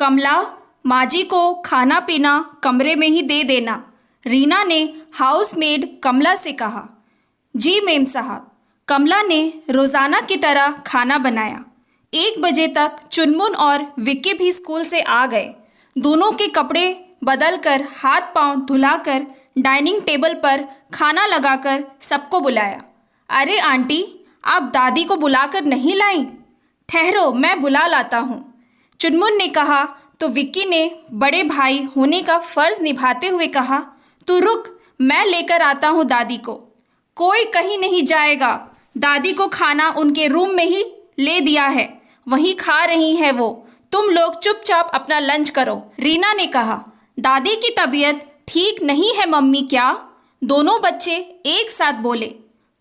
कमला, माजी को खाना पीना कमरे में ही दे देना, रीना ने हाउसमेड कमला से कहा। जी मेम साहब। कमला ने रोज़ाना की तरह खाना बनाया। 1 बजे तक चुनमुन और विक्की भी स्कूल से आ गए। दोनों के कपड़े बदलकर हाथ पांव धुलाकर डाइनिंग टेबल पर खाना लगाकर सबको बुलाया। अरे आंटी, आप दादी को बुलाकर नहीं लाई? ठहरो, मैं बुला लाता हूँ, चुनमुन ने कहा तो विक्की ने बड़े भाई होने का फर्ज निभाते हुए कहा, तू रुक, मैं लेकर आता हूँ दादी को। कोई कहीं नहीं जाएगा, दादी को खाना उनके रूम में ही ले दिया है, वहीं खा रही है वो। तुम लोग चुपचाप अपना लंच करो, रीना ने कहा। दादी की तबीयत ठीक नहीं है मम्मी क्या? दोनों बच्चे एक साथ बोले।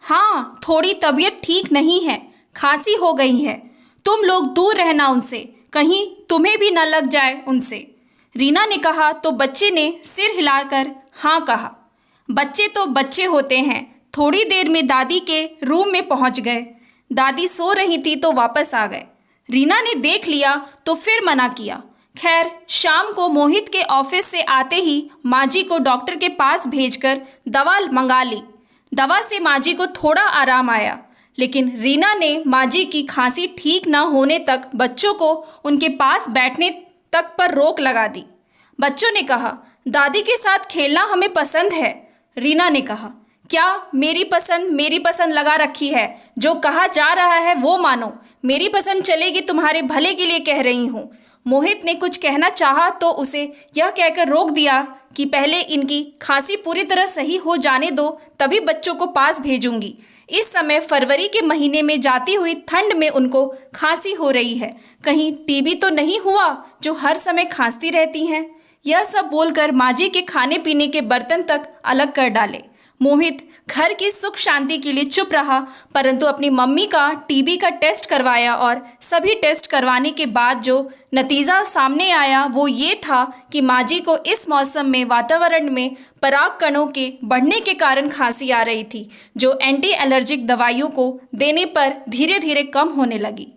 हाँ, थोड़ी तबीयत ठीक नहीं है, खांसी हो गई है। तुम लोग दूर रहना उनसे, कहीं तुम्हें भी न लग जाए उनसे, रीना ने कहा तो बच्चे ने सिर हिलाकर हाँ कहा। बच्चे तो बच्चे होते हैं। थोड़ी देर में दादी के रूम में पहुंच गए। दादी सो रही थी तो वापस आ गए। रीना ने देख लिया तो फिर मना किया। खैर, शाम को मोहित के ऑफिस से आते ही माजी को डॉक्टर के पास भेजकर दवा मंगा ली। दवा से माजी को थोड़ा आराम आया, लेकिन रीना ने माजी की खांसी ठीक न होने तक बच्चों को उनके पास बैठने तक पर रोक लगा दी। बच्चों ने कहा, दादी के साथ खेलना हमें पसंद है। रीना ने कहा, क्या मेरी पसंद लगा रखी है? जो कहा जा रहा है वो मानो। मेरी पसंद चलेगी, तुम्हारे भले के लिए कह रही हूँ। मोहित ने कुछ कहना चाहा तो उसे यह कहकर रोक दिया कि पहले इनकी खांसी पूरी तरह सही हो जाने दो, तभी बच्चों को पास भेजूंगी। इस समय फरवरी के महीने में जाती हुई ठंड में उनको खांसी हो रही है। कहीं टीबी तो नहीं हुआ जो हर समय खांसती रहती हैं? यह सब बोलकर माजी के खाने पीने के बर्तन तक अलग कर डाले। मोहित घर की सुख शांति के लिए चुप रहा, परंतु अपनी मम्मी का टीबी का टेस्ट करवाया और सभी टेस्ट करवाने के बाद जो नतीजा सामने आया वो ये था कि माजी को इस मौसम में वातावरण में पराग कणों के बढ़ने के कारण खांसी आ रही थी, जो एंटी एलर्जिक दवाइयों को देने पर धीरे धीरे कम होने लगी।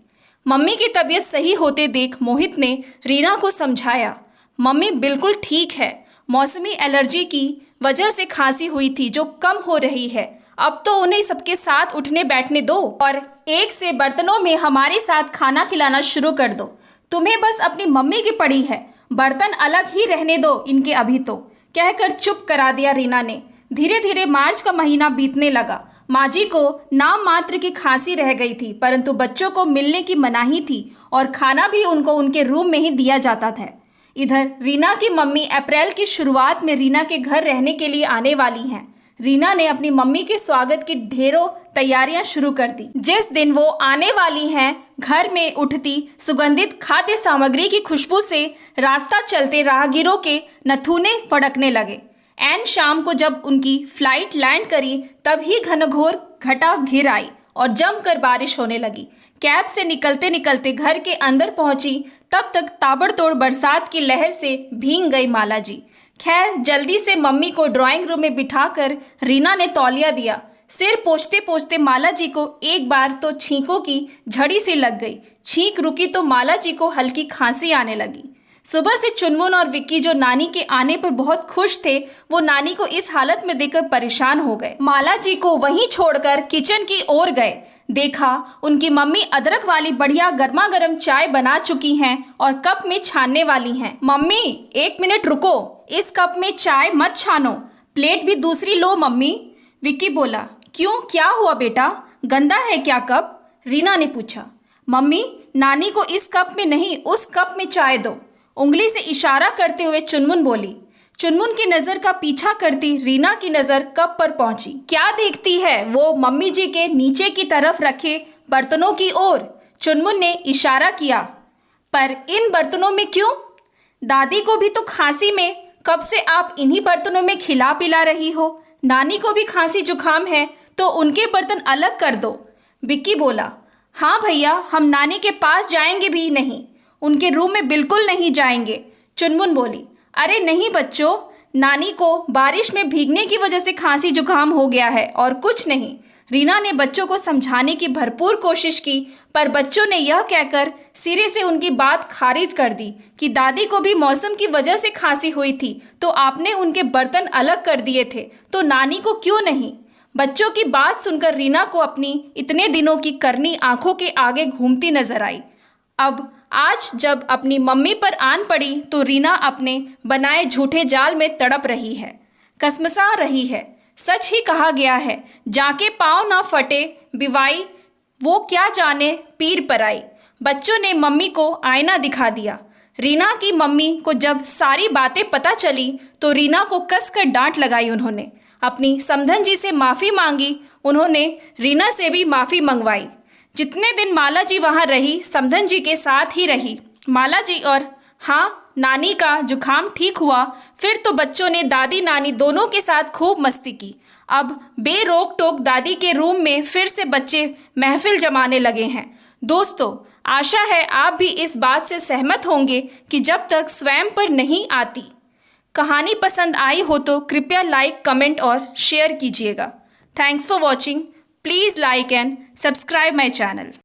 मम्मी की तबीयत सही होते देख मोहित ने रीना को समझाया, मम्मी बिल्कुल ठीक है, मौसमी एलर्जी की वजह से खांसी हुई थी जो कम हो रही है। अब तो उन्हें सबके साथ उठने बैठने दो और एक से बर्तनों में हमारे साथ खाना खिलाना शुरू कर दो। तुम्हें बस अपनी मम्मी की पड़ी है, बर्तन अलग ही रहने दो इनके अभी तो, कहकर चुप करा दिया रीना ने। धीरे धीरे मार्च का महीना बीतने लगा। माजी को नाम मात्र की खांसी रह गई थी, परंतु बच्चों को मिलने की मनाही थी और खाना भी उनको उनके रूम में ही दिया जाता था। इधर रीना की मम्मी अप्रैल की शुरुआत में रीना के घर रहने के लिए आने वाली हैं। रीना ने अपनी मम्मी के स्वागत की ढेरों तैयारियां शुरू कर दी। जिस दिन वो आने वाली हैं, घर में उठती सुगंधित खाद्य सामग्री की खुशबू से रास्ता चलते राहगीरों के नथुने फड़कने लगे। ऐन शाम को जब उनकी फ्लाइट लैंड करी, तभी घनघोर घटा घिर आई और जमकर बारिश होने लगी। कैब से निकलते निकलते घर के अंदर पहुंची, तब तक ताबड़तोड़ बरसात की लहर से भीग गई माला जी। खैर, जल्दी से मम्मी को ड्राइंग रूम में बिठाकर रीना ने तौलिया दिया। सिर पोंछते पोंछते माला जी को एक बार तो छींकों की झड़ी सी लग गई। छींक रुकी तो माला जी को हल्की खांसी आने लगी। सुबह से चुनमुन और विक्की जो नानी के आने पर बहुत खुश थे, वो नानी को इस हालत में देखकर परेशान हो गए। माला जी को वहीं छोड़कर किचन की ओर गए। देखा उनकी मम्मी अदरक वाली बढ़िया गर्मा गर्म चाय बना चुकी हैं और कप में छानने वाली हैं। मम्मी 1 मिनट रुको, इस कप में चाय मत छानो, प्लेट भी दूसरी लो मम्मी। विक्की बोला, क्यों, क्या हुआ बेटा, गंदा है क्या कप? रीना ने पूछा। मम्मी, नानी को इस कप में नहीं उस कप में चाय दो, उंगली से इशारा करते हुए चुनमुन बोली। चुनमुन की नजर का पीछा करती रीना की नजर कप पर पहुंची। क्या देखती है वो मम्मी जी के नीचे की तरफ रखे बर्तनों की ओर? चुनमुन ने इशारा किया। पर इन बर्तनों में क्यों? दादी को भी तो खांसी में, कब से आप इन्हीं बर्तनों में खिला पिला रही हो? नानी को भी खांसी जुकाम है तो उनके बर्तन अलग कर दो। विक्की बोला, हाँ भैया, हम नानी के पास जाएंगे भी नहीं, उनके रूम में बिल्कुल नहीं जाएंगे। चुनमुन बोली, अरे नहीं बच्चों, नानी को बारिश में भीगने की वजह से खांसी जुकाम हो गया है और कुछ नहीं। रीना ने बच्चों को समझाने की भरपूर कोशिश की, पर बच्चों ने यह कहकर सिरे से उनकी बात खारिज कर दी कि दादी को भी मौसम की वजह से खांसी हुई थी, तो आपने उनके बर्तन अलग कर दिए थे, तो नानी को क्यों नहीं। बच्चों की बात सुनकर रीना को अपनी इतने दिनों की करनी आंखों के आगे घूमती नजर आई। अब आज जब अपनी मम्मी पर आन पड़ी तो रीना अपने बनाए झूठे जाल में तड़प रही है, कसमसा रही है। सच ही कहा गया है, जाके पाँव ना फटे बिवाई, वो क्या जाने पीर पर आई। बच्चों ने मम्मी को आईना दिखा दिया। रीना की मम्मी को जब सारी बातें पता चली तो रीना को कसकर डांट लगाई। उन्होंने अपनी समधन जी से माफ़ी मांगी, उन्होंने रीना से भी माफ़ी मंगवाई। जितने दिन माला जी वहाँ रही, समधन जी के साथ ही रही। माला जी और हाँ, नानी का जुकाम ठीक हुआ, फिर तो बच्चों ने दादी नानी दोनों के साथ खूब मस्ती की। अब बेरोक टोक दादी के रूम में फिर से बच्चे महफिल जमाने लगे हैं। दोस्तों, आशा है आप भी इस बात से सहमत होंगे कि जब तक स्वयं पर नहीं आती। कहानी पसंद आई हो तो कृपया लाइक, कमेंट और शेयर कीजिएगा। Thanks for watching. Please like and subscribe my channel.